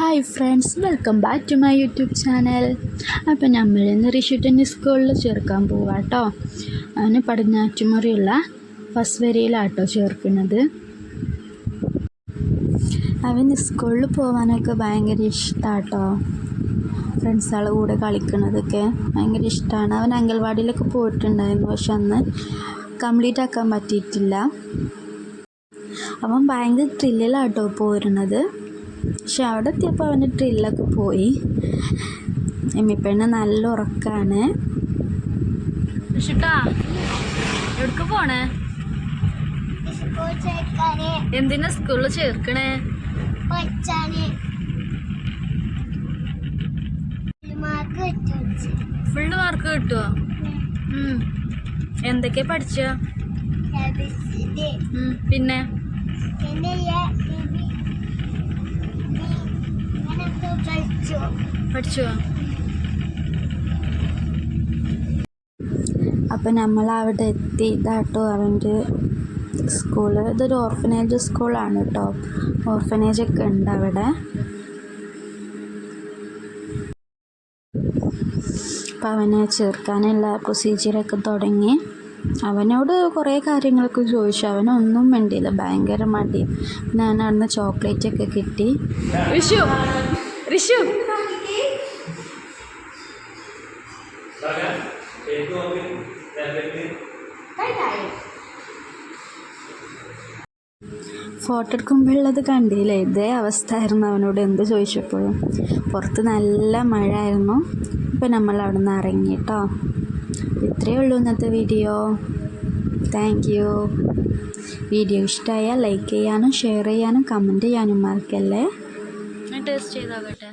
Hi friends, welcome back to my YouTube channel. അപ്പോൾ നമ്മൾ ഇന്ന് ഋഷിട്ടന് സ്കൂളിൽ ചേർക്കാൻ പോവാം കേട്ടോ. അവന് പടിഞ്ഞാറ്റുമുറിയുള്ള ഫസ്റ്റ് വരിയിലാട്ടോ ചേർക്കുന്നത്. അവന് സ്കൂളിൽ പോകാനൊക്കെ ഭയങ്കര ഇഷ്ടമാട്ടോ. ഫ്രണ്ട്സുകളുടെ കൂടെ കളിക്കുന്നതൊക്കെ ഭയങ്കര ഇഷ്ടമാണ്. അവൻ അംഗൻവാടിയിലൊക്കെ പോയിട്ടുണ്ടായിരുന്നു, പക്ഷെ അന്ന് കംപ്ലീറ്റ് ആക്കാൻ പറ്റിയിട്ടില്ല. അവൻ ഭയങ്കര ത്രില്ലിലാട്ടോ പോരുന്നത്. പക്ഷെ അവിടെ എത്തിയപ്പോൾ അവൻ്റെ ഡ്രില്ലൊക്കെ പോയി. എമ്മിപ്പെണ്ണ നല്ല ഉറക്കാണ്. എവിടേക്ക് പോണേ? എന്തിനാ സ്കൂളിൽ ചേർക്കണേ? ഫുള്ള് മാർക്ക് കിട്ടുമോ? എന്തൊക്കെയാ പഠിച്ച? പിന്നെ പഠിച്ചോ? അപ്പം നമ്മൾ അവിടെ എത്തി. ഇതാട്ടോ അവൻ്റെ സ്കൂള്. ഇതൊരു ഓർഫനേജ് സ്കൂളാണ് കേട്ടോ. ഓർഫനേജൊക്കെ ഉണ്ട് അവിടെ. അപ്പം അവനെ ചേർക്കാനുള്ള പ്രൊസീജിയറൊക്കെ തുടങ്ങി. അവനോട് കുറേ കാര്യങ്ങളൊക്കെ ചോദിച്ചു. അവനൊന്നും വേണ്ടിയില്ല, ഭയങ്കര മടി. ഞാൻ അവിടുന്ന് ചോക്ലേറ്റൊക്കെ കിട്ടി. ഋഷു ഫോട്ടോ എടുക്കുമ്പോഴുള്ളത് കണ്ടില്ലേ? ഇതേ അവസ്ഥയായിരുന്നു അവനോട് എന്ത് ചോദിച്ചപ്പോഴും. പുറത്ത് നല്ല മഴ ആയിരുന്നു. ഇപ്പം നമ്മൾ അവിടെ നിന്ന് ഇറങ്ങി കേട്ടോ. ഇത്രയേ ഉള്ളൂ ഇന്നത്തെ വീഡിയോ. Thank you. വീഡിയോ ഇഷ്ടമായാൽ ലൈക്ക് ചെയ്യാനും ഷെയർ ചെയ്യാനും കമൻറ്റ് ചെയ്യാനും മറക്കല്ലേ. ടേസ്റ്റ് ചെയ്താകട്ടെ.